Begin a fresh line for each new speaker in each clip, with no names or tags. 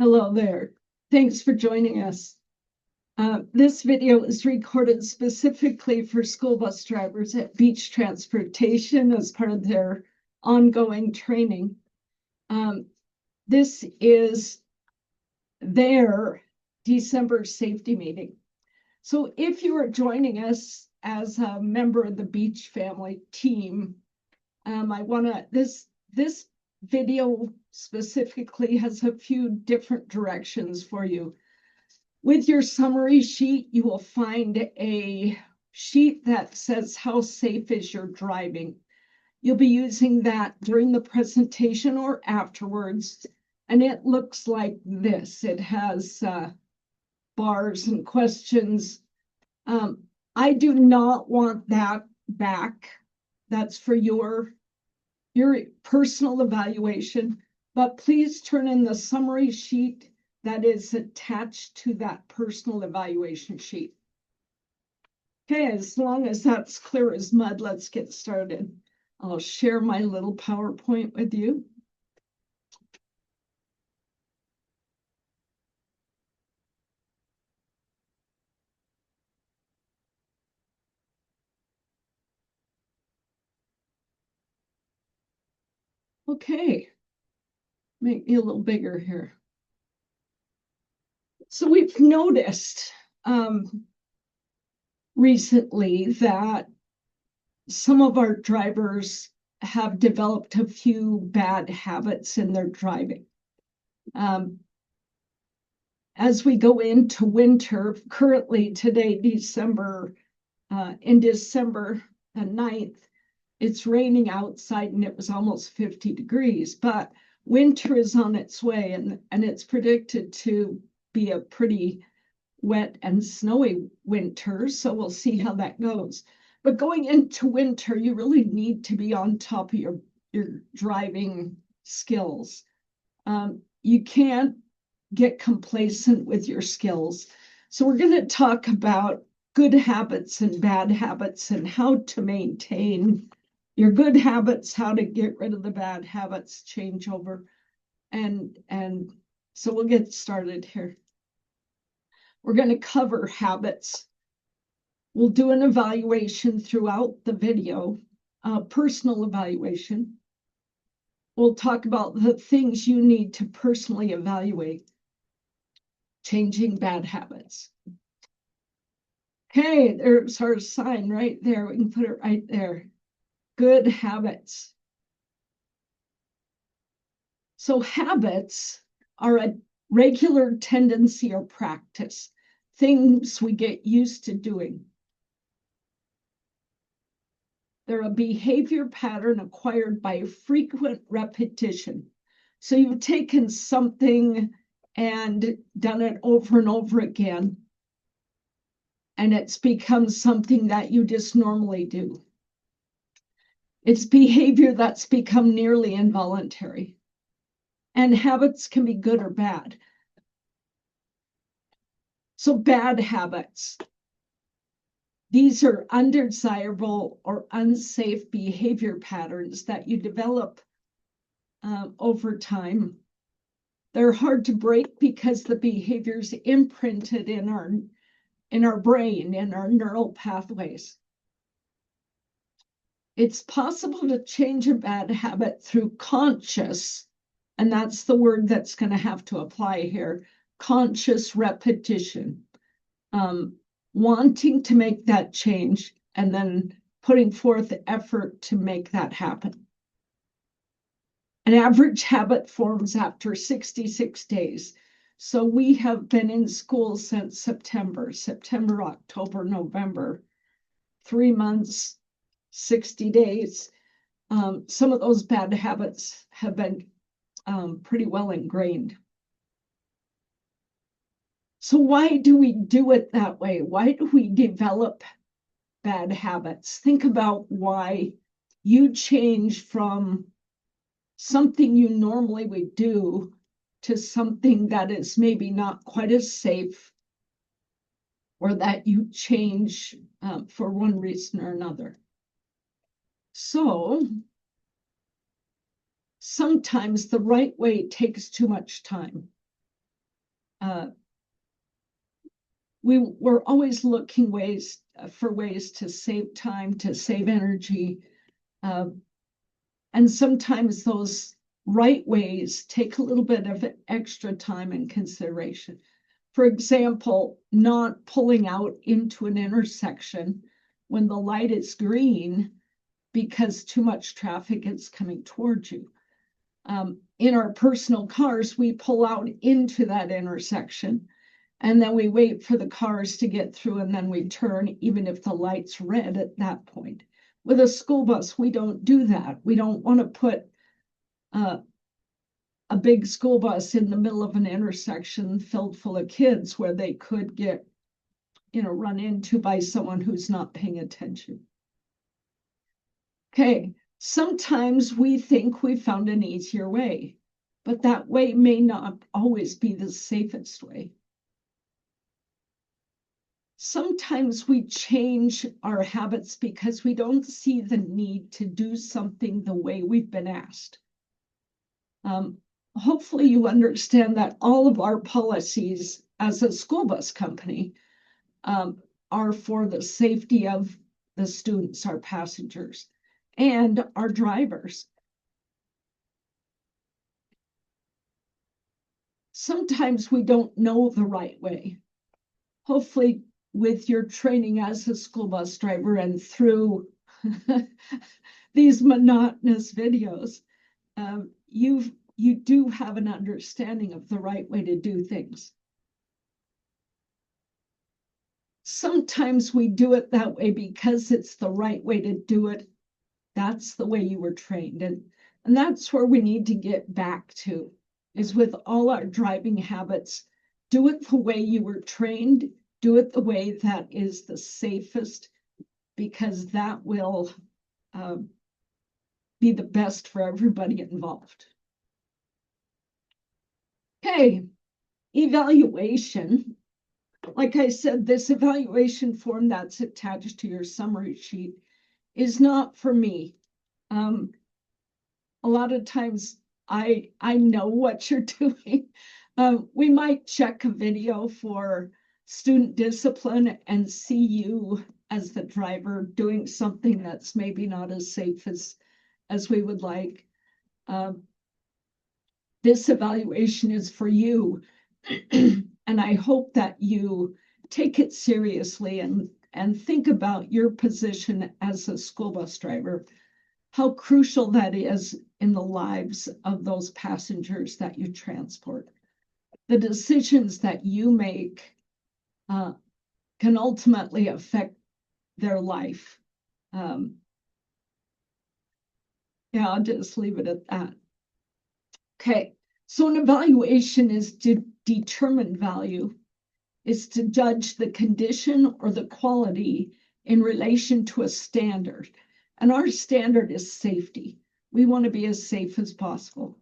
Hello there. Thanks for joining us. This video is recorded specifically for school bus drivers at Beach Transportation as part of their ongoing training. This is their December safety meeting. So if you are joining us as a member of the Beach family team, this video specifically has a few different directions for you. With your summary sheet, you will find a sheet that says how safe is your driving. You'll be using that during the presentation or afterwards, and it looks like this. It has bars and questions. I do not want that back. That's for your personal evaluation, but please turn in the summary sheet that is attached to that personal evaluation sheet. Okay, as long as that's clear as mud, let's get started. I'll share my little PowerPoint with you. Okay, make me a little bigger here. So we've noticed recently that some of our drivers have developed a few bad habits in their driving. As we go into winter, currently today, in December the 9th, it's raining outside and it was almost 50 degrees, but winter is on its way and it's predicted to be a pretty wet and snowy winter. So we'll see how that goes. But going into winter, you really need to be on top of your driving skills. You can't get complacent with your skills. So we're going to talk about good habits and bad habits and how to maintain your good habits, how to get rid of the bad habits, change over. And so we'll get started here. We're going to cover habits. We'll do an evaluation throughout the video, personal evaluation. We'll talk about the things you need to personally evaluate. Changing bad habits. Okay, there's our sign right there. We can put it right there. Good habits. So habits are a regular tendency or practice, things we get used to doing. They're a behavior pattern acquired by frequent repetition. So you've taken something and done it over and over again, and it's become something that you just normally do. It's behavior that's become nearly involuntary. And habits can be good or bad. So bad habits. These are undesirable or unsafe behavior patterns that you develop over time. They're hard to break because the behavior's imprinted in our brain, in our neural pathways. It's possible to change a bad habit through conscious, and that's the word that's going to have to apply here, conscious repetition. Wanting to make that change and then putting forth effort to make that happen. An average habit forms after 66 days. So we have been in school since September, October, November, 3 months, 60 days. Some of those bad habits have been pretty well ingrained. So why do we do it that way? Why do we develop bad habits? Think about why you change from something you normally would do to something that is maybe not quite as safe, or that you change for one reason or another. So sometimes the right way takes too much time. we're always looking for ways to save time, to save energy. And sometimes those right ways take a little bit of extra time and consideration. For example, not pulling out into an intersection when the light is green because too much traffic is coming towards you. In our personal cars, we pull out into that intersection and then we wait for the cars to get through and then we turn, even if the light's red at that point. With a school bus, we don't do that. We don't want to put a big school bus in the middle of an intersection filled full of kids where they could get, run into by someone who's not paying attention. Okay, sometimes we think we found an easier way, but that way may not always be the safest way. Sometimes we change our habits because we don't see the need to do something the way we've been asked. Hopefully you understand that all of our policies as a school bus company are for the safety of the students, our passengers, and our drivers. Sometimes we don't know the right way. Hopefully with your training as a school bus driver and through these monotonous videos, you do have an understanding of the right way to do things. Sometimes we do it that way because it's the right way to do it. That's the way you were trained. And that's where we need to get back to, is with all our driving habits, do it the way you were trained, do it the way that is the safest, because that will be the best for everybody involved. Okay, evaluation. Like I said, this evaluation form that's attached to your summary sheet is not for me. A lot of times I know what you're doing. We might check a video for student discipline and see you as the driver doing something that's maybe not as safe as we would like. This evaluation is for you. And I hope that you take it seriously and think about your position as a school bus driver, how crucial that is in the lives of those passengers that you transport. The decisions that you make can ultimately affect their life. Yeah, I'll just leave it at that. Okay, so an evaluation is to determine value. It's to judge the condition or the quality in relation to a standard. And our standard is safety. We want to be as safe as possible.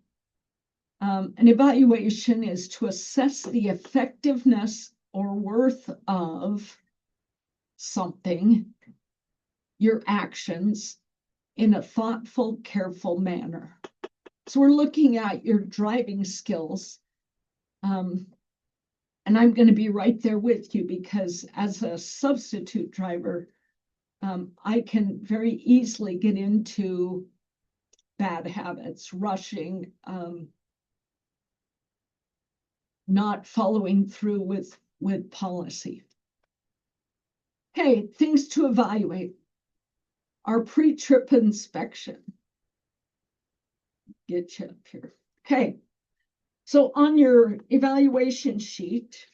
An evaluation is to assess the effectiveness or worth of something, your actions, in a thoughtful, careful manner. So we're looking at your driving skills. And I'm going to be right there with you because as a substitute driver, I can very easily get into bad habits, rushing, not following through with policy. Okay, things to evaluate. Our pre-trip inspection. Get you up here. Okay, so on your evaluation sheet,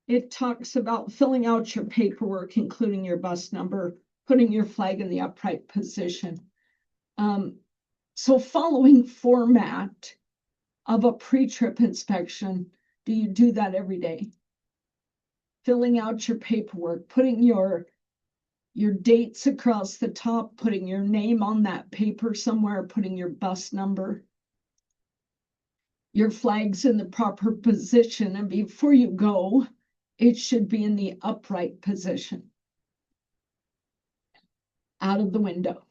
it talks about filling out your paperwork, including your bus number, putting your flag in the upright position. So following format of a pre-trip inspection, do you do that every day? Filling out your paperwork, putting your dates across the top, putting your name on that paper somewhere, putting your bus number, your flag's in the proper position, and before you go, it should be in the upright position, out of the window.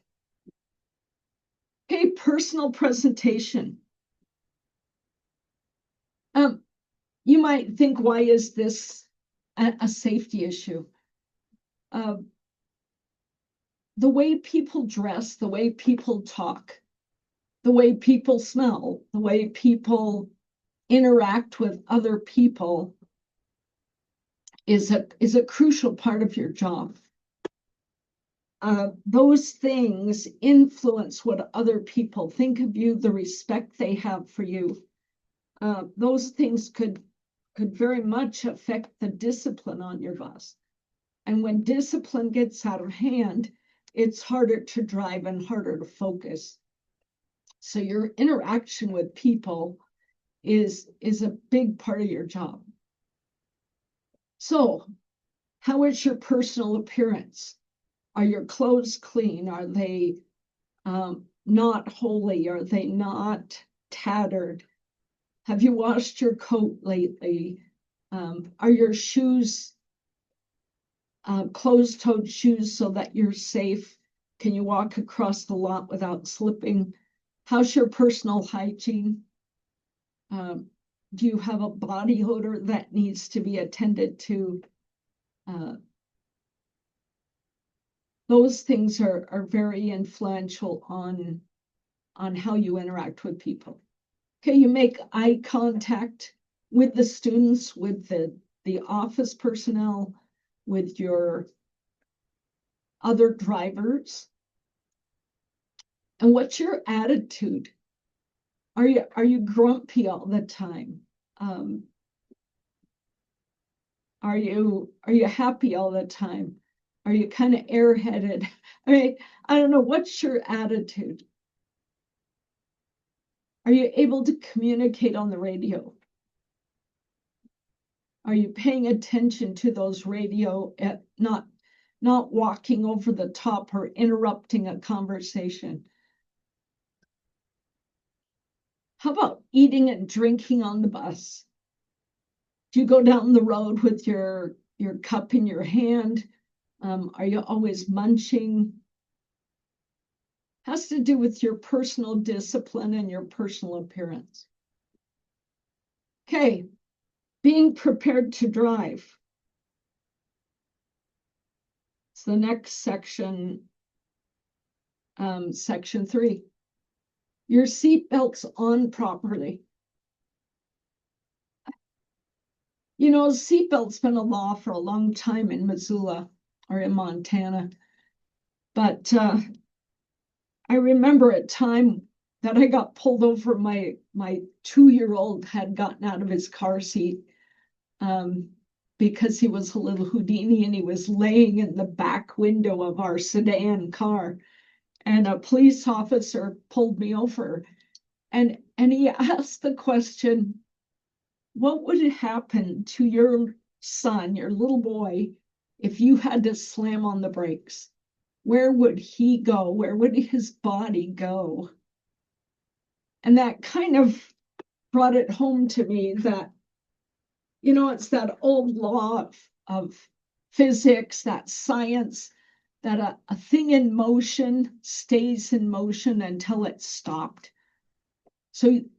Okay, personal presentation. You might think, why is this a safety issue? The way people dress, the way people talk, the way people smell, the way people interact with other people is a crucial part of your job. Those things influence what other people think of you, the respect they have for you. Those things could very much affect the discipline on your bus. And when discipline gets out of hand, it's harder to drive and harder to focus. So your interaction with people is a big part of your job. So, how is your personal appearance? Are your clothes clean? Are they not holy? Are they not tattered? Have you washed your coat lately? Are your shoes closed-toed shoes so that you're safe? Can you walk across the lot without slipping? How's your personal hygiene? Do you have a body odor that needs to be attended to? Those things are very influential on how you interact with people. Okay, you make eye contact with the students, with the office personnel, with your other drivers. And what's your attitude? Are you grumpy all the time? Are you happy all the time? Are you kind of airheaded? I mean, I don't know, what's your attitude? Are you able to communicate on the radio? Are you paying attention to those radio, not walking over the top or interrupting a conversation? How about eating and drinking on the bus? Do you go down the road with your cup in your hand? Are you always munching? Has to do with your personal discipline and your personal appearance. Okay, being prepared to drive. It's the next section, section 3. Your seatbelt's on properly. You know, seatbelt's been a law for a long time in Missoula or in Montana. But I remember a time that I got pulled over. My 2-year-old had gotten out of his car seat because he was a little Houdini and he was laying in the back window of our sedan car. And a police officer pulled me over and he asked the question, what would happen to your son, your little boy, if you had to slam on the brakes? Where would he go? Where would his body go? And that kind of brought it home to me that, you know, it's that old law of physics, that science, that a thing in motion stays in motion until it's stopped.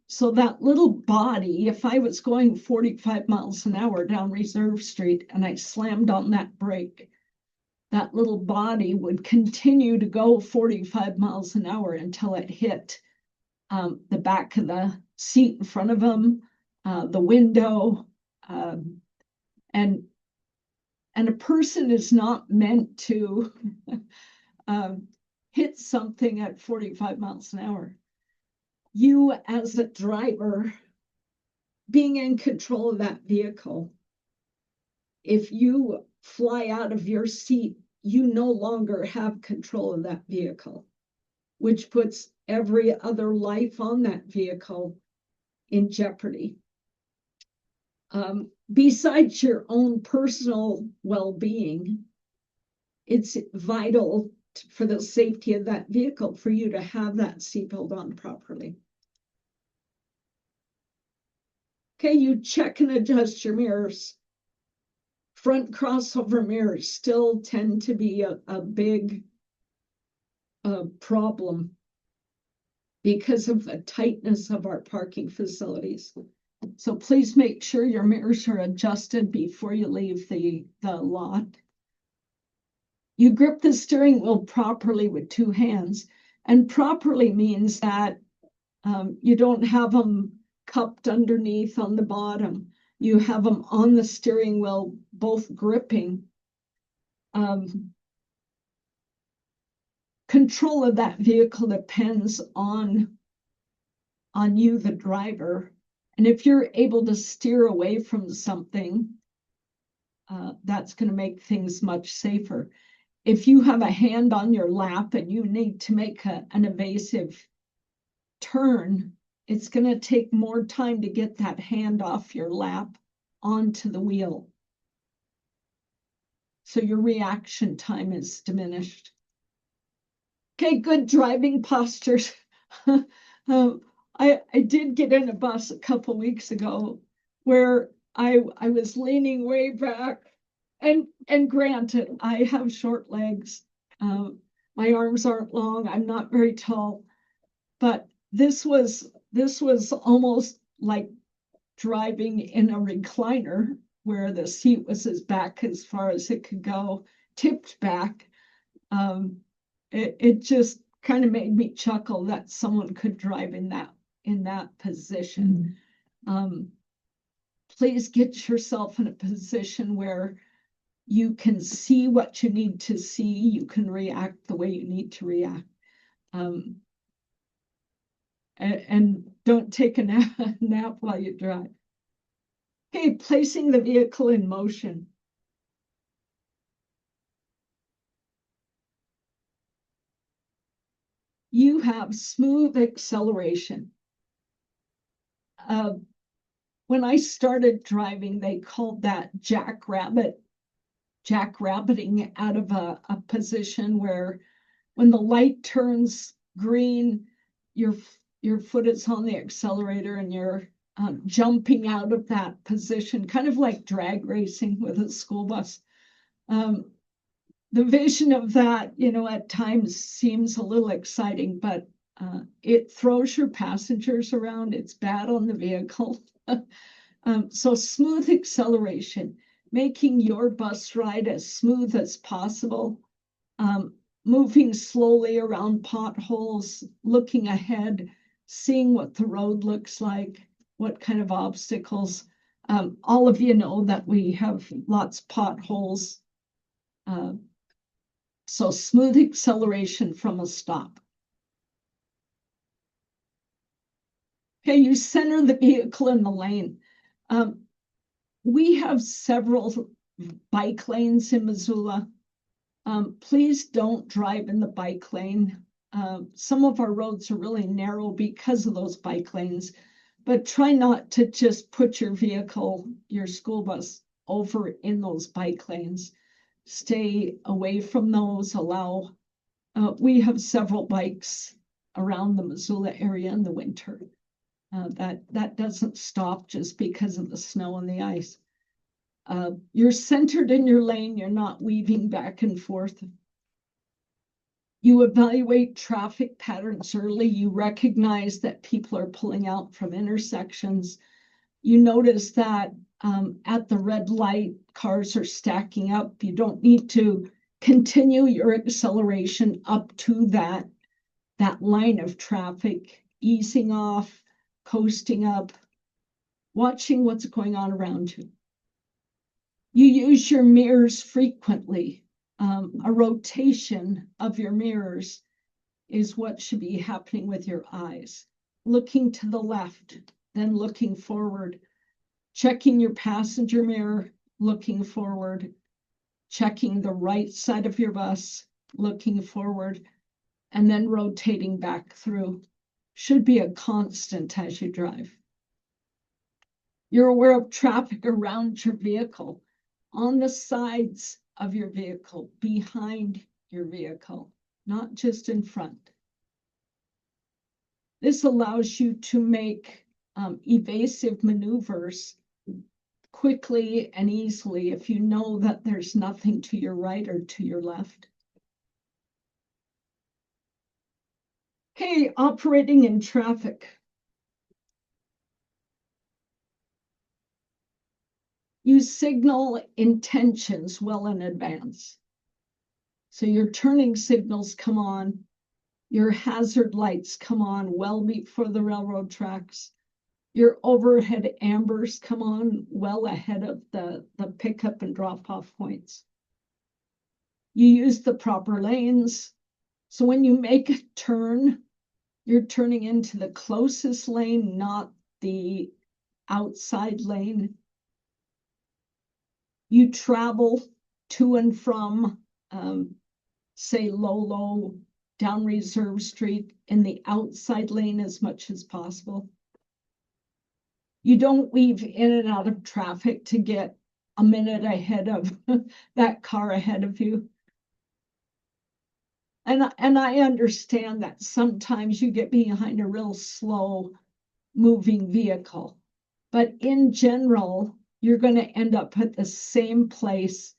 So that little body, if I was going 45 miles an hour down Reserve Street and I slammed on that brake, that little body would continue to go 45 miles an hour until it hit the back of the seat in front of him, the window, and a person is not meant to hit something at 45 miles an hour. You as a driver, being in control of that vehicle, if you fly out of your seat, you no longer have control of that vehicle, which puts every other life on that vehicle in jeopardy. Besides your own personal well-being, it's vital for the safety of that vehicle for you to have that seatbelt on properly. Okay, you check and adjust your mirrors. Front crossover mirrors still tend to be a big problem because of the tightness of our parking facilities. So please make sure your mirrors are adjusted before you leave the lot. You grip the steering wheel properly with two hands, and properly means that you don't have them cupped underneath on the bottom. You have them on the steering wheel, both gripping. Control of that vehicle depends on you, the driver. And if you're able to steer away from something, that's going to make things much safer. If you have a hand on your lap and you need to make an evasive turn, it's going to take more time to get that hand off your lap onto the wheel. So your reaction time is diminished. Okay, good driving postures. I did get in a bus a couple weeks ago where I was leaning way back, and granted, I have short legs. My arms aren't long. I'm not very tall, but this was almost like driving in a recliner where the seat was back as far as it could go, tipped back. It just kind of made me chuckle that someone could drive in that position. Please get yourself in a position where you can see what you need to see. You can react the way you need to react. And don't take a nap while you drive. Okay, placing the vehicle in motion. You have smooth acceleration. When I started driving, they called that jackrabbiting out of a position where when the light turns green, your foot is on the accelerator and you're jumping out of that position, kind of like drag racing with a school bus. The vision of that, at times seems a little exciting, but it throws your passengers around. It's bad on the vehicle. So smooth acceleration, making your bus ride as smooth as possible, moving slowly around potholes, looking ahead, seeing what the road looks like, what kind of obstacles. All of you know that we have lots of potholes. So smooth acceleration from a stop. Okay, you center the vehicle in the lane. We have several bike lanes in Missoula. Please don't drive in the bike lane. Some of our roads are really narrow because of those bike lanes, but try not to just put your vehicle, your school bus, over in those bike lanes. Stay away from those. We have several bikes around the Missoula area in the winter. That doesn't stop just because of the snow and the ice. You're centered in your lane. You're not weaving back and forth. You evaluate traffic patterns early. You recognize that people are pulling out from intersections. You notice that at the red light, cars are stacking up. You don't need to continue your acceleration up to that line of traffic, easing off, coasting up, watching what's going on around you. You use your mirrors frequently. A rotation of your mirrors is what should be happening with your eyes. Looking to the left, then looking forward, checking your passenger mirror, looking forward, checking the right side of your bus, looking forward, and then rotating back through. Should be a constant as you drive. You're aware of traffic around your vehicle, on the sides of your vehicle, behind your vehicle, not just in front. This allows you to make evasive maneuvers quickly and easily if you know that there's nothing to your right or to your left. Okay, operating in traffic. You signal intentions well in advance. So your turning signals come on, your hazard lights come on well before the railroad tracks. Your overhead ambers come on well ahead of the pickup and drop-off points. You use the proper lanes. So when you make a turn, you're turning into the closest lane, not the outside lane. You travel to and from, say, Lolo, down Reserve Street in the outside lane as much as possible. You don't weave in and out of traffic to get a minute ahead of that car ahead of you. And I understand that sometimes you get behind a real slow moving vehicle, but in general, you're going to end up at the same place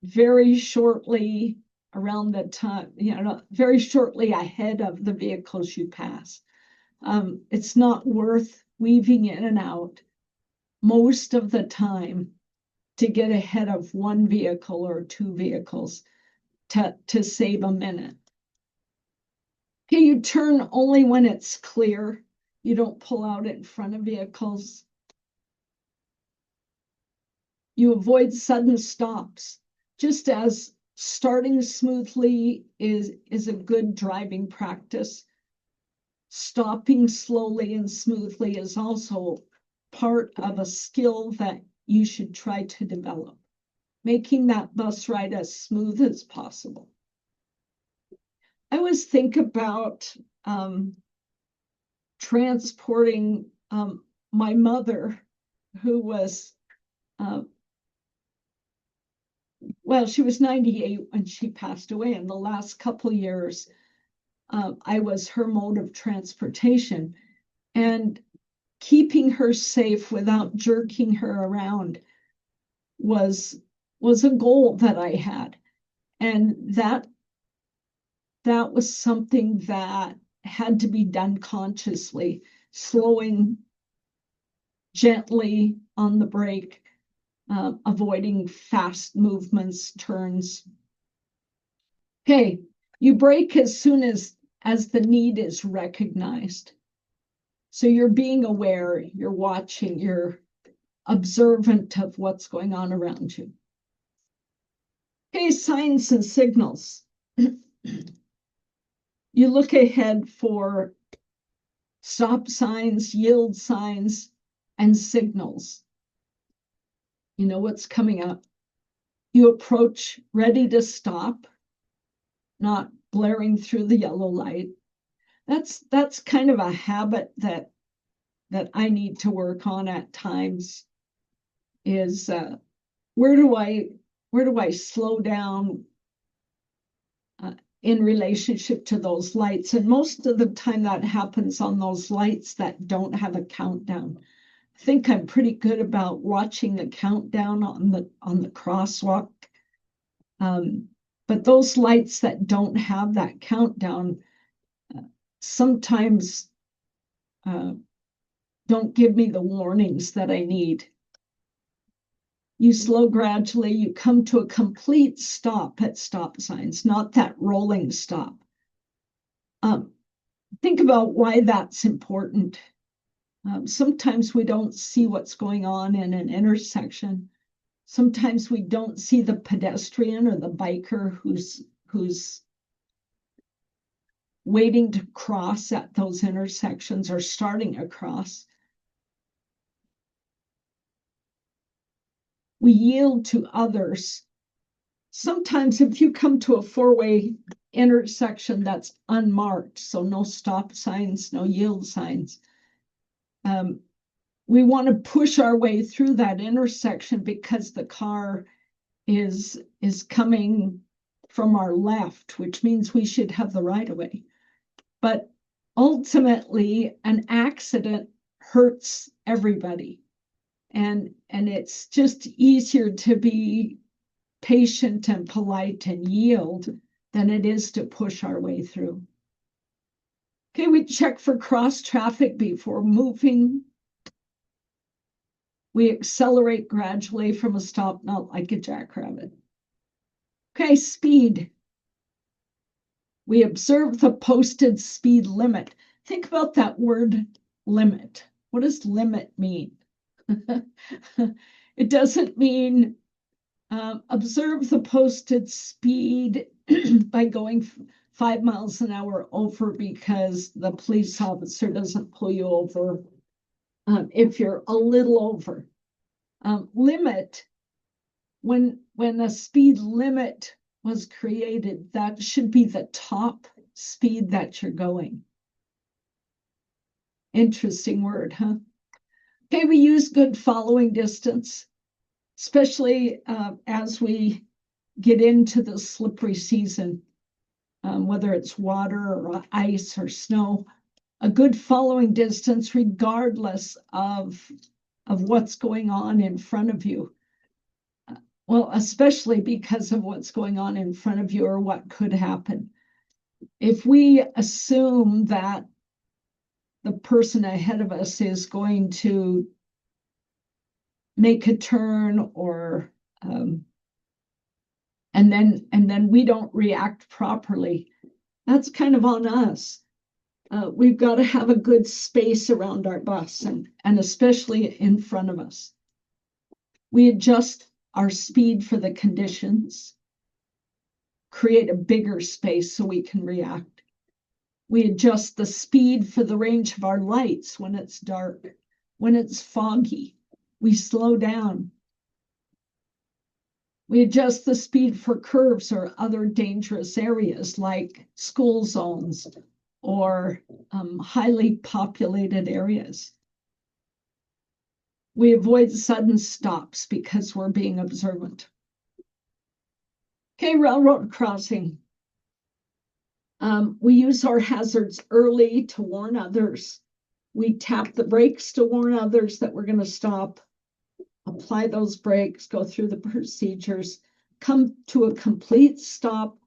very shortly around the time, very shortly ahead of the vehicles you pass. It's not worth weaving in and out most of the time to get ahead of one vehicle or two vehicles to save a minute. Okay, you turn only when it's clear. You don't pull out in front of vehicles. You avoid sudden stops, just as starting smoothly is a good driving practice. Stopping slowly and smoothly is also part of a skill that you should try to develop, making that bus ride as smooth as possible. I always think about transporting my mother, who was, well, she was 98 when she passed away. In the last couple of years, I was her mode of transportation. And keeping her safe without jerking her around was a goal that I had. And that was something that had to be done consciously, slowing gently on the brake, avoiding fast movements, turns. Okay, you brake as soon as the need is recognized. So you're being aware, you're watching, you're observant of what's going on around you. Okay, signs and signals. You look ahead for stop signs, yield signs, and signals. You know what's coming up. You approach ready to stop, not blaring through the yellow light. That's kind of a habit that I need to work on at times, is where do I slow down in relationship to those lights? And most of the time that happens on those lights that don't have a countdown. I think I'm pretty good about watching the countdown on the crosswalk. But those lights that don't have that countdown sometimes don't give me the warnings that I need. You slow gradually, you come to a complete stop at stop signs, not that rolling stop. Think about why that's important. Sometimes we don't see what's going on in an intersection. Sometimes we don't see the pedestrian or the biker who's waiting to cross at those intersections or starting across. We yield to others. Sometimes if you come to a four-way intersection that's unmarked, so no stop signs, no yield signs, we want to push our way through that intersection because the car is coming from our left, which means we should have the right of way. But ultimately, an accident hurts everybody. And it's just easier to be patient and polite and yield than it is to push our way through. Okay, we check for cross traffic before moving. We accelerate gradually from a stop, not like a jackrabbit. Okay, speed. We observe the posted speed limit. Think about that word limit. What does limit mean? It doesn't mean observe the posted speed by going 5 miles an hour over because the police officer doesn't pull you over if you're a little over. Limit, when a speed limit was created, that should be the top speed that you're going. Interesting word, huh? Okay, we use good following distance, especially as we get into the slippery season, whether it's water or ice or snow. A good following distance, regardless of what's going on in front of you. Well, especially because of what's going on in front of you or what could happen. If we assume that the person ahead of us is going to make a turn or and then we don't react properly, that's kind of on us. We've got to have a good space around our bus and especially in front of us. We adjust our speed for the conditions, create a bigger space so we can react. We adjust the speed for the range of our lights when it's dark, when it's foggy. We slow down. We adjust the speed for curves or other dangerous areas like school zones or highly populated areas. We avoid sudden stops because we're being observant. Okay, railroad crossing. We use our hazards early to warn others. We tap the brakes to warn others that we're going to stop, apply those brakes, go through the procedures, come to a complete stop.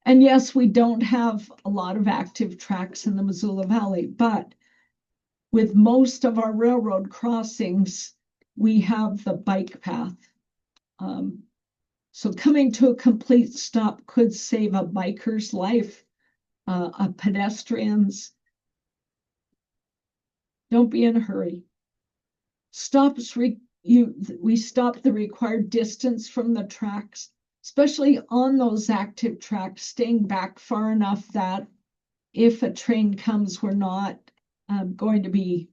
And yes, we don't have a lot of active tracks in the Missoula Valley, but with most of our railroad crossings, we have the bike path. So coming to a complete stop could save a biker's life, a pedestrian's. Don't be in a hurry. We stop the required distance from the tracks, especially on those active tracks, staying back far enough that if a train comes, we're not going to be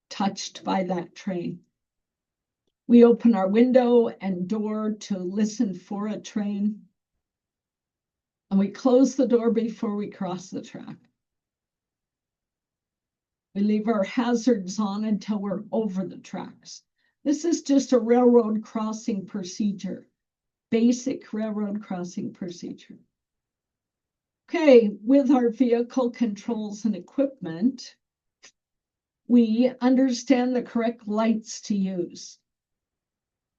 touched by that train. We open our window and door to listen for a train, and we close the door before we cross the track. We leave our hazards on until we're over the tracks. This is just a railroad crossing procedure, basic railroad crossing procedure. Okay, with our vehicle controls and equipment, we understand the correct lights to use.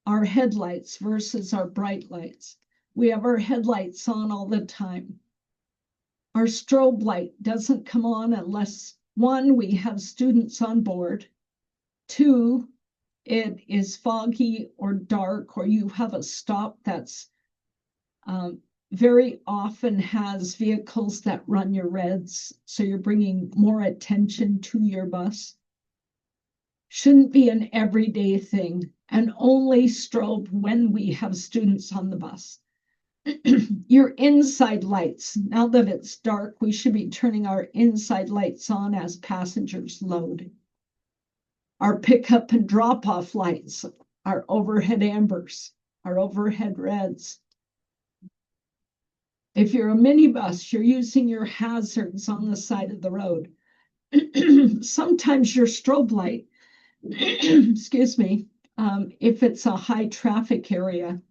Our headlights versus our bright lights. We have our headlights on all the time. Our strobe light doesn't come on unless, one, we have students on board, two, it is foggy or dark, or you have a stop that's very often has vehicles that run your reds, so you're bringing more attention to your bus. Shouldn't be an everyday thing, and only strobe when we have students on the bus. Your inside lights, now that it's dark, we should be turning our inside lights on as passengers load. Our pickup and drop-off lights, our overhead ambers, our overhead reds. If you're a minibus, you're using your hazards on the side of the road. Sometimes your strobe light, excuse me, if it's a high traffic area.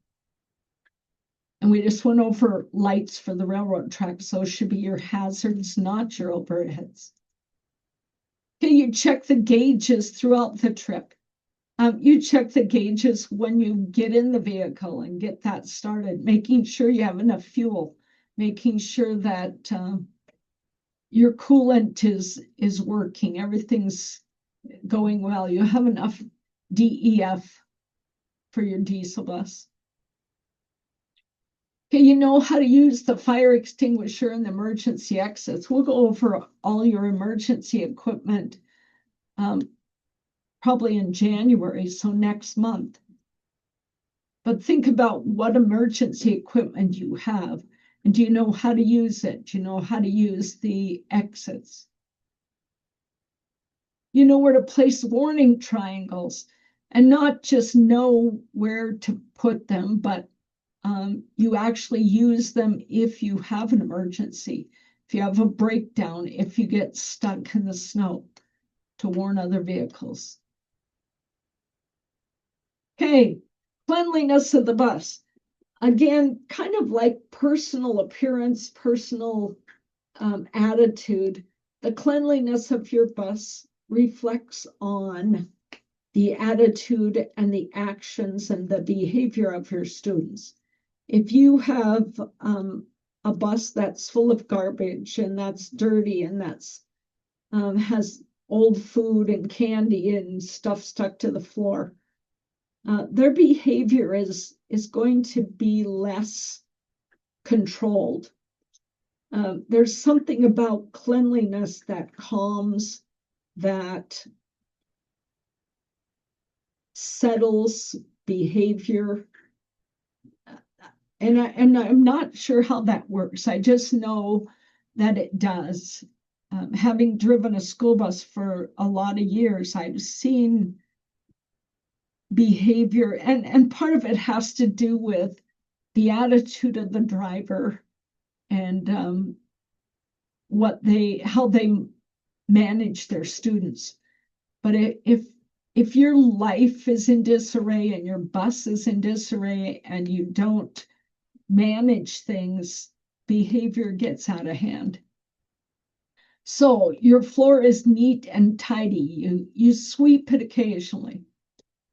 And we just went over lights for the railroad tracks. Those should be your hazards, not your overheads. Okay, you check the gauges throughout the trip. You check the gauges when you get in the vehicle and get that started, making sure you have enough fuel, making sure that your coolant is working, everything's going well. You have enough DEF for your diesel bus. Okay, you know how to use the fire extinguisher and the emergency exits. We'll go over all your emergency equipment probably in January, so next month. But think about what emergency equipment you have, and do you know how to use it? Do you know how to use the exits? You know where to place warning triangles, and not just know where to put them, but you actually use them if you have an emergency, if you have a breakdown, if you get stuck in the snow, to warn other vehicles. Okay, cleanliness of the bus. Again, kind of like personal appearance, personal attitude, the cleanliness of your bus reflects on the attitude and the actions and the behavior of your students. If you have a bus that's full of garbage and that's dirty and that's has old food and candy and stuff stuck to the floor, their behavior is going to be less controlled. There's something about cleanliness that calms, that settles behavior. And I'm not sure how that works. I just know that it does. Having driven a school bus for a lot of years, I've seen behavior, and part of it has to do with the attitude of the driver and how they manage their students. But if your life is in disarray and your bus is in disarray and you don't manage things, behavior gets out of hand. So your floor is neat and tidy. You sweep it occasionally,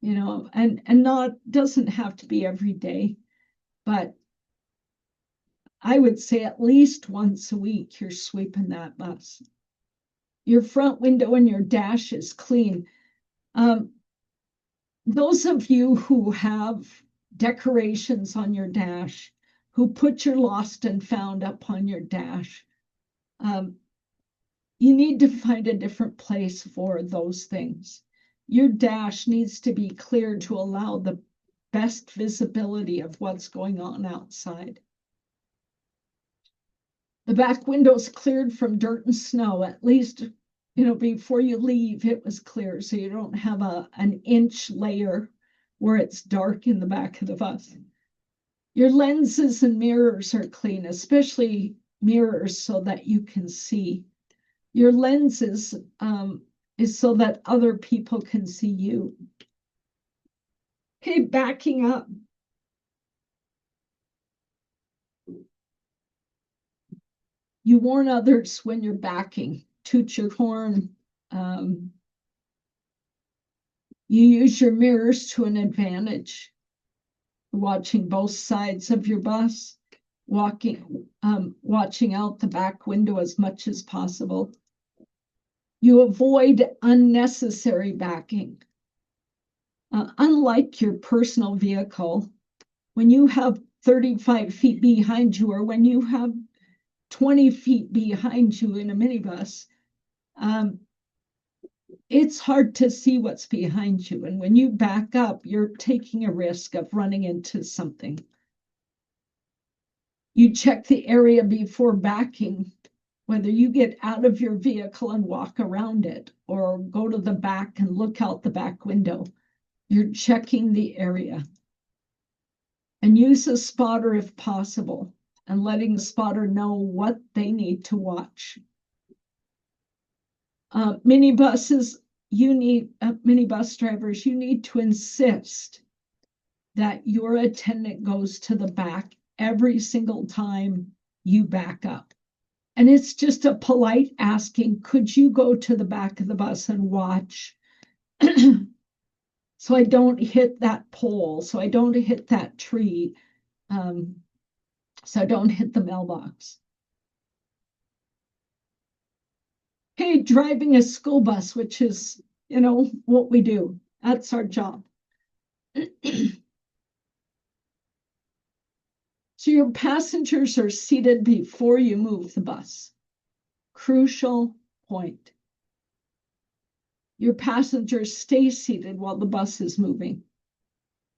and not doesn't have to be every day, but I would say at least once a week you're sweeping that bus. Your front window and your dash is clean. Those of you who have decorations on your dash, who put your lost and found up on your dash, you need to find a different place for those things. Your dash needs to be clear to allow the best visibility of what's going on outside. The back window's cleared from dirt and snow, at least, before you leave, it was clear, so you don't have an inch layer where it's dark in the back of the bus. Your lenses and mirrors are clean, especially mirrors so that you can see. Your lenses is so that other people can see you. Okay, backing up. You warn others when you're backing. Toot your horn. You use your mirrors to an advantage. Watching both sides of your bus, watching out the back window as much as possible. You avoid unnecessary backing. Unlike your personal vehicle, when you have 35 feet behind you, or when you have 20 feet behind you in a minibus, it's hard to see what's behind you. And when you back up, you're taking a risk of running into something. You check the area before backing, whether you get out of your vehicle and walk around it or go to the back and look out the back window. You're checking the area. And use a spotter if possible, and letting the spotter know what they need to watch. Minibus drivers, you need to insist that your attendant goes to the back every single time you back up. And it's just a polite asking, could you go to the back of the bus and watch so I don't hit that pole, so I don't hit that tree, so I don't hit the mailbox. Okay, driving a school bus, which is, what we do. That's our job. So your passengers are seated before you move the bus. Crucial point. Your passengers stay seated while the bus is moving.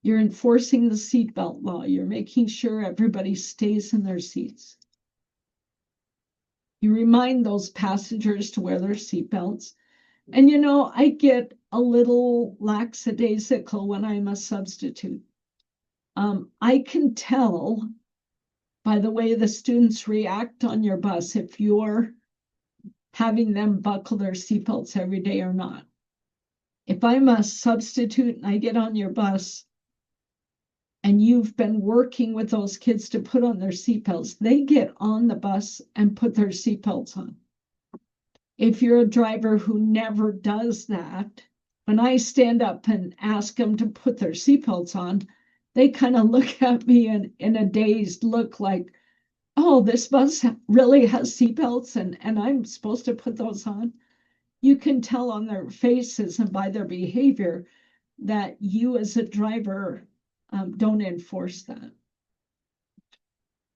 You're enforcing the seatbelt law. You're making sure everybody stays in their seats. You remind those passengers to wear their seatbelts. And you know, I get a little lackadaisical when I'm a substitute. I can tell by the way the students react on your bus if you're having them buckle their seatbelts every day or not. If I'm a substitute and I get on your bus and you've been working with those kids to put on their seatbelts, they get on the bus and put their seatbelts on. If you're a driver who never does that, when I stand up and ask them to put their seatbelts on, they kind of look at me in a dazed look like, oh, this bus really has seatbelts and I'm supposed to put those on. You can tell on their faces and by their behavior that you as a driver don't enforce that.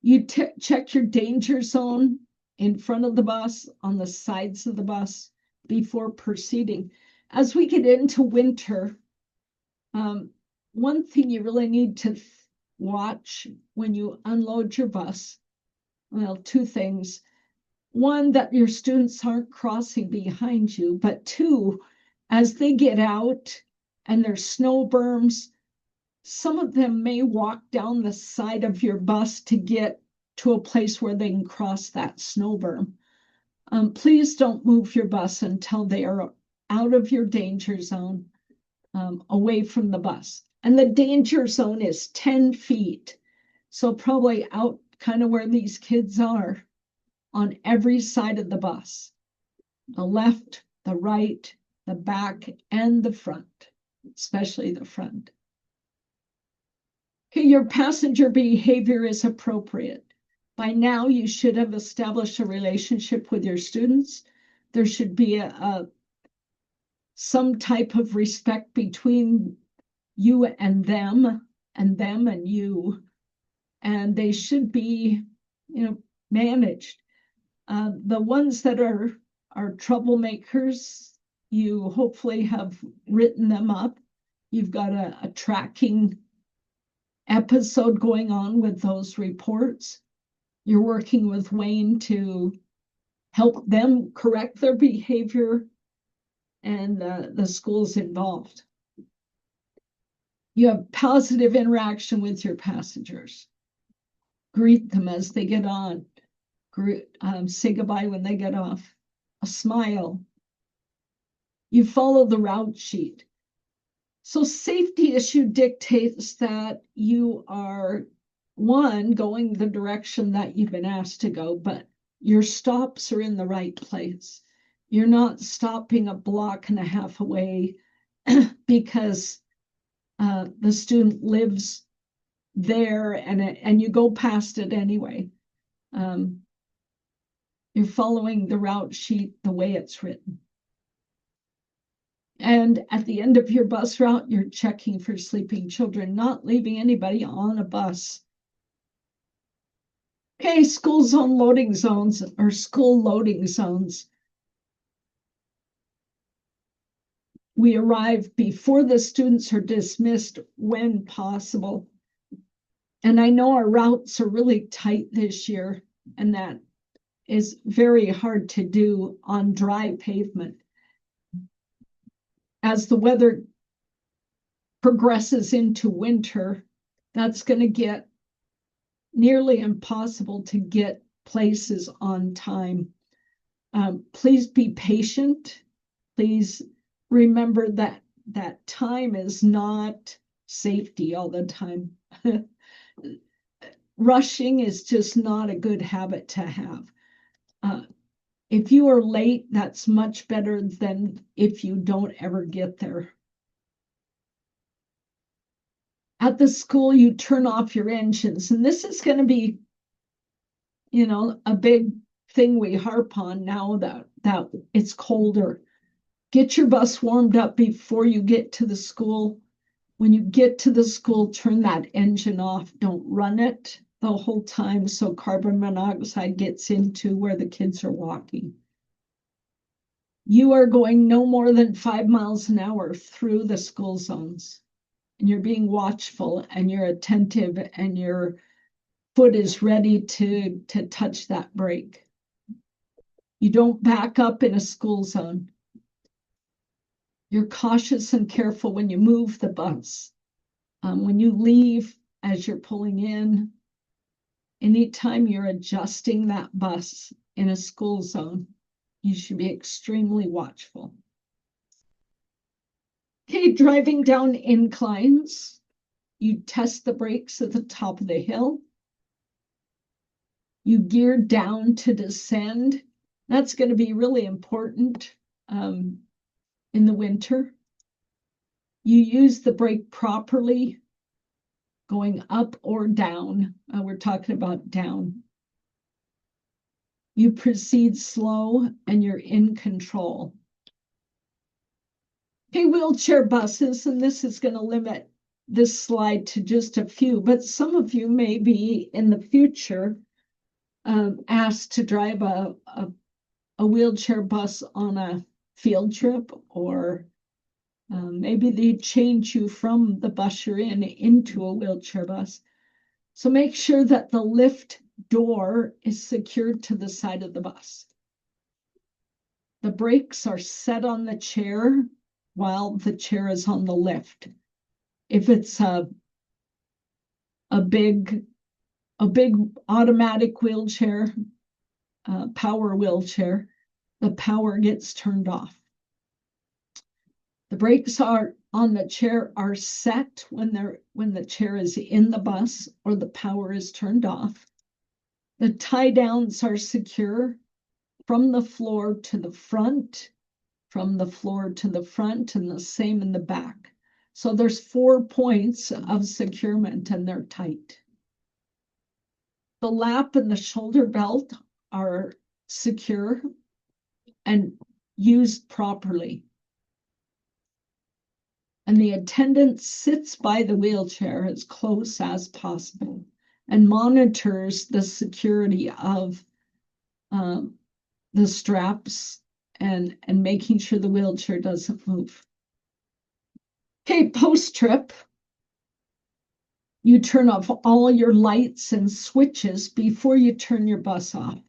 You check your danger zone in front of the bus, on the sides of the bus before proceeding. As we get into winter, one thing you really need to watch when you unload your bus, well, two things. One, that your students aren't crossing behind you, but two, as they get out and there's snow berms, some of them may walk down the side of your bus to get to a place where they can cross that snow berm. Please don't move your bus until they are out of your danger zone, away from the bus. And the danger zone is 10 feet. So probably out kind of where these kids are on every side of the bus, the left, the right, the back, and the front, especially the front. Okay, your passenger behavior is appropriate. By now, you should have established a relationship with your students. There should be some type of respect between you and them and you, and they should be, managed. The ones that are troublemakers, you hopefully have written them up. You've got a tracking episode going on with those reports. You're working with Wayne to help them correct their behavior, and the school's involved. You have positive interaction with your passengers. Greet them as they get on. Say goodbye when they get off. A smile. You follow the route sheet. So safety issue dictates that you are, one, going the direction that you've been asked to go, but your stops are in the right place. You're not stopping a block and a half away because the student lives there and you go past it anyway. You're following the route sheet the way it's written. And at the end of your bus route, you're checking for sleeping children, not leaving anybody on a bus. Okay, school zone loading zones or school loading zones. We arrive before the students are dismissed when possible. And I know our routes are really tight this year, and that is very hard to do on dry pavement. As the weather progresses into winter, that's going to get nearly impossible to get places on time. Please be patient. Please remember that time is not safety all the time. Rushing is just not a good habit to have. If you are late, that's much better than if you don't ever get there. At the school, you turn off your engines, and this is going to be, a big thing we harp on now that it's colder. Get your bus warmed up before you get to the school. When you get to the school, turn that engine off. Don't run it the whole time so carbon monoxide gets into where the kids are walking. You are going no more than 5 miles an hour through the school zones, and you're being watchful and you're attentive and your foot is ready to touch that brake. You don't back up in a school zone. You're cautious and careful when you move the bus. When you leave, as you're pulling in, anytime you're adjusting that bus in a school zone, you should be extremely watchful. Okay, driving down inclines, you test the brakes at the top of the hill. You gear down to descend. That's going to be really important in the winter. You use the brake properly, going up or down. We're talking about down. You proceed slow and you're in control. Okay, wheelchair buses, and this is going to limit this slide to just a few, but some of you may be in the future asked to drive a wheelchair bus on a field trip, or maybe they change you from the bus you're in into a wheelchair bus. So make sure that the lift door is secured to the side of the bus. The brakes are set on the chair while the chair is on the lift. If it's a big automatic wheelchair, power wheelchair, the power gets turned off. The brakes are on the chair are set when the chair is in the bus or the power is turned off. The tie downs are secure from the floor to the front, from the floor to the front, and the same in the back. So there's 4 points of securement and they're tight. The lap and the shoulder belt are secure and used properly. And the attendant sits by the wheelchair as close as possible and monitors the security of the straps and making sure the wheelchair doesn't move. Okay, post-trip, you turn off all your lights and switches before you turn your bus off.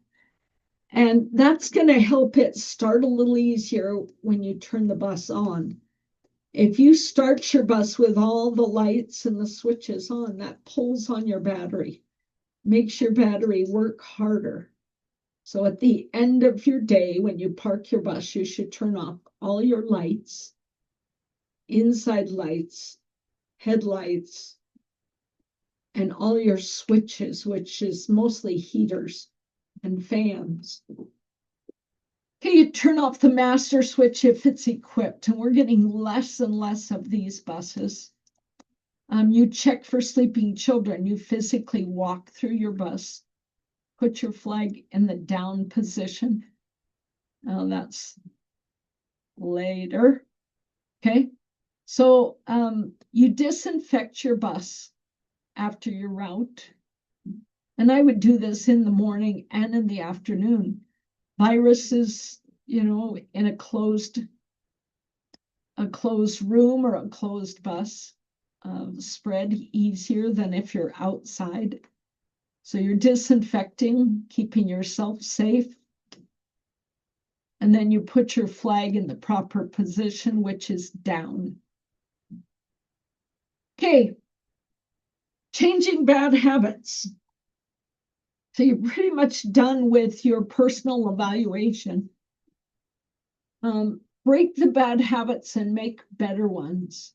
And that's going to help it start a little easier when you turn the bus on. If you start your bus with all the lights and the switches on, that pulls on your battery, makes your battery work harder. So at the end of your day, when you park your bus, you should turn off all your lights, inside lights, headlights, and all your switches, which is mostly heaters and fans. Okay, you turn off the master switch if it's equipped, and we're getting less and less of these buses. You check for sleeping children. You physically walk through your bus, put your flag in the down position. That's later. Okay, so you disinfect your bus after your route. And I would do this in the morning and in the afternoon. Viruses, in a closed room or a closed bus spread easier than if you're outside. So you're disinfecting, keeping yourself safe. And then you put your flag in the proper position, which is down. Okay, changing bad habits. So you're pretty much done with your personal evaluation. Break the bad habits and make better ones.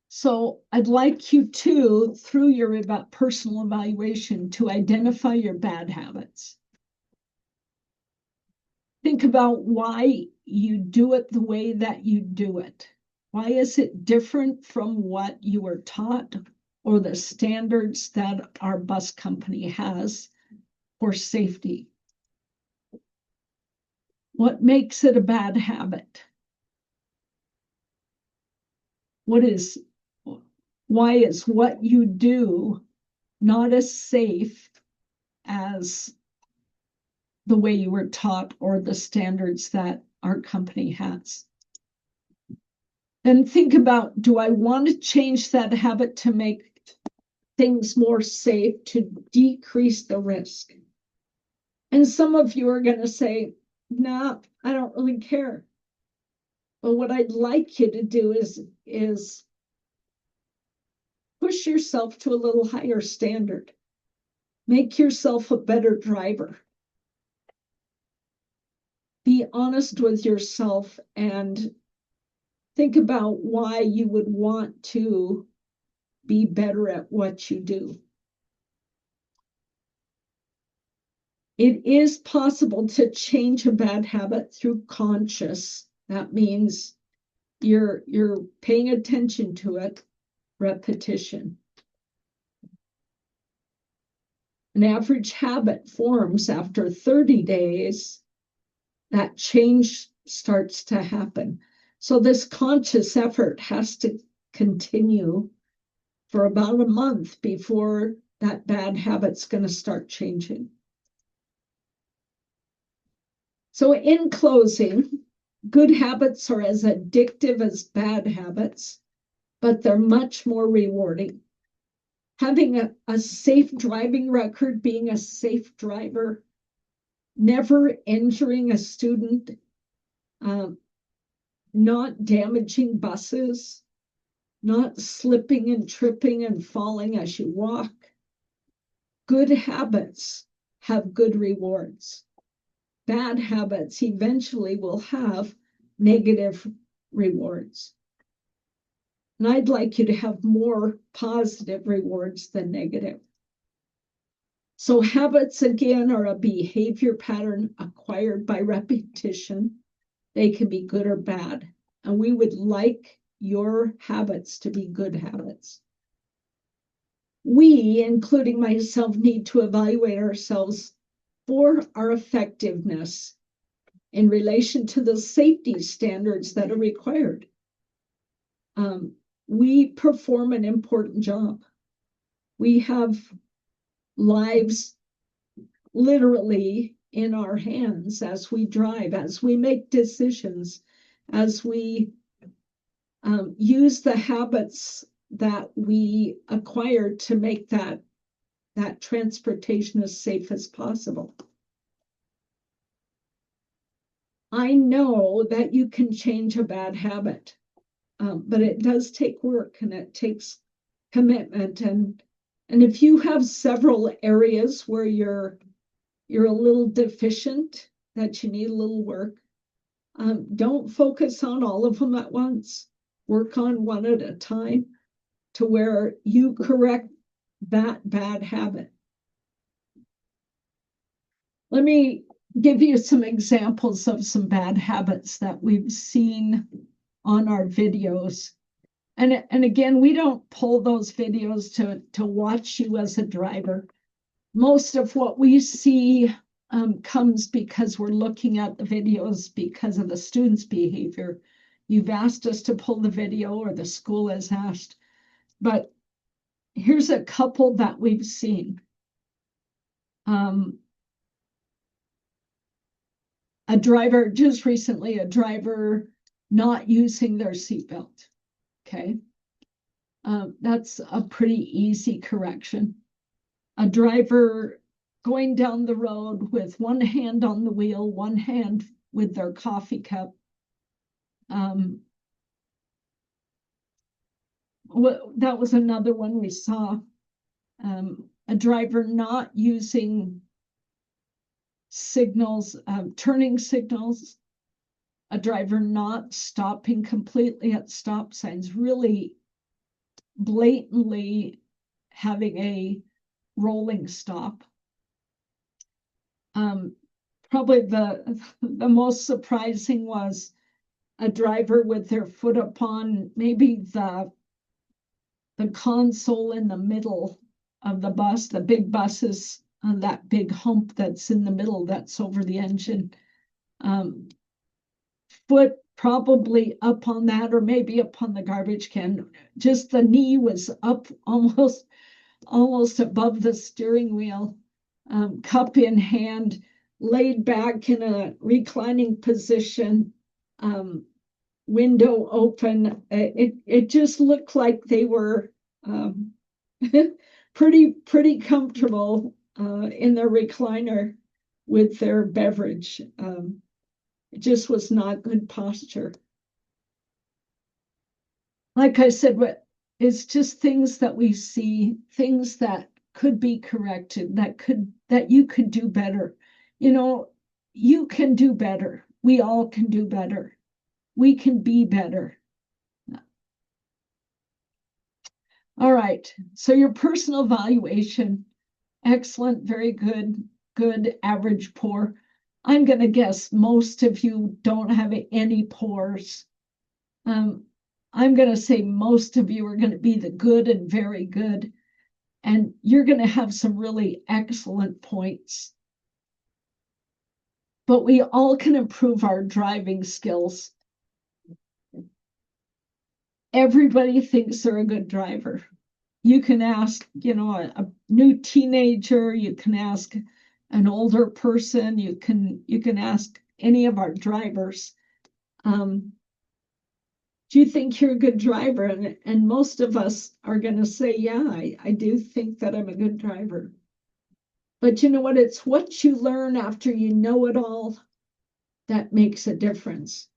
So I'd like you to, through your personal evaluation, to identify your bad habits. Think about why you do it the way that you do it. Why is it different from what you were taught or the standards that our bus company has for safety? What makes it a bad habit? Why is what you do not as safe as the way you were taught or the standards that our company has? Then think about, do I want to change that habit to make things more safe, to decrease the risk? And some of you are going to say, nah, I don't really care. But what I'd like you to do is push yourself to a little higher standard. Make yourself a better driver. Be honest with yourself and think about why you would want to be better at what you do. It is possible to change a bad habit through conscious. That means you're paying attention to it, repetition. An average habit forms after 30 days. That change starts to happen. So this conscious effort has to continue for about a month before that bad habit's going to start changing. So in closing, good habits are as addictive as bad habits, but they're much more rewarding. Having a safe driving record, being a safe driver, never injuring a student, not damaging buses, not slipping and tripping and falling as you walk. Good habits have good rewards. Bad habits eventually will have negative rewards. And I'd like you to have more positive rewards than negative. So habits, again, are a behavior pattern acquired by repetition. They can be good or bad. And we would like your habits to be good habits. We, including myself, need to evaluate ourselves for our effectiveness in relation to the safety standards that are required. We perform an important job. We have lives literally in our hands as we drive, as we make decisions, as we use the habits that we acquire to make that transportation as safe as possible. I know that you can change a bad habit, but it does take work and it takes commitment. And if you have several areas where you're a little deficient, that you need a little work, don't focus on all of them at once. Work on one at a time to where you correct that bad habit. Let me give you some examples of some bad habits that we've seen on our videos. And again, we don't pull those videos to watch you as a driver. Most of what we see comes because we're looking at the videos because of the students' behavior. You've asked us to pull the video, or the school has asked. But here's a couple that we've seen. A driver, just recently, a driver not using their seatbelt. Okay. That's a pretty easy correction. A driver going down the road with one hand on the wheel, one hand with their coffee cup. That was another one we saw. A driver not using signals, turning signals, a driver not stopping completely at stop signs, really blatantly having a rolling stop. Probably the most surprising was a driver with their foot upon maybe the console in the middle of the bus, the big buses, on that big hump that's in the middle that's over the engine. Foot probably up on that, or maybe up on the garbage can. Just the knee was up almost above the steering wheel, cup in hand, laid back in a reclining position, window open. It just looked like they were pretty comfortable in their recliner with their beverage. It just was not good posture. Like I said, it's just things that we see, things that could be corrected, that you could do better. You know, you can do better. We all can do better. We can be better. All right. So your personal valuation, excellent, very good, good, average, poor. I'm going to guess most of you don't have any poors. I'm going to say most of you are going to be the good and very good, and you're going to have some really excellent points. But we all can improve our driving skills. Everybody thinks they're a good driver. You can ask, a new teenager, you can ask an older person, you can ask any of our drivers. Do you think you're a good driver? And most of us are going to say, yeah, I do think that I'm a good driver. But you know what? It's what you learn after you know it all that makes a difference.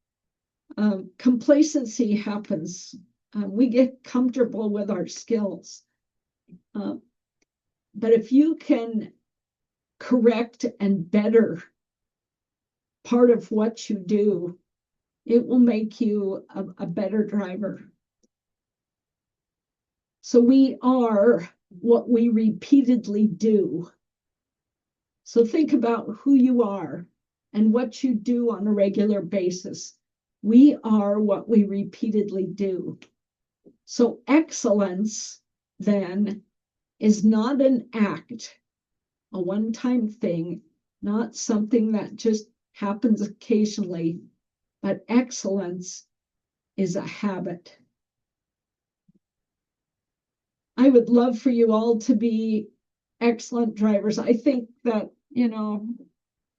Complacency happens. We get comfortable with our skills. But if you can correct and better part of what you do, it will make you a better driver. So we are what we repeatedly do. So think about who you are and what you do on a regular basis. We are what we repeatedly do. So excellence then is not an act, a one-time thing, not something that just happens occasionally, but excellence is a habit. I would love for you all to be excellent drivers. I think that,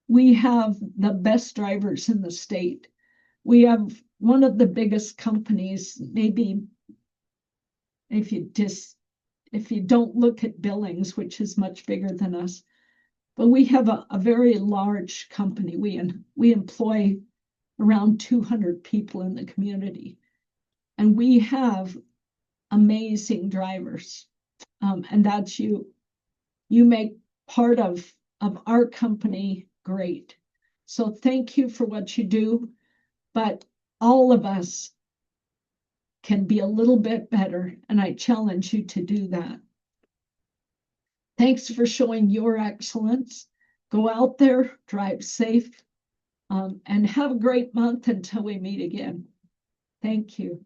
we have the best drivers in the state. We have one of the biggest companies, maybe if you don't look at Billings, which is much bigger than us, but we have a very large company. We employ around 200 people in the community, and we have amazing drivers, and that's you. You make part of our company great. So thank you for what you do, but all of us can be a little bit better, and I challenge you to do that. Thanks for showing your excellence. Go out there, drive safe, and have a great month until we meet again. Thank you.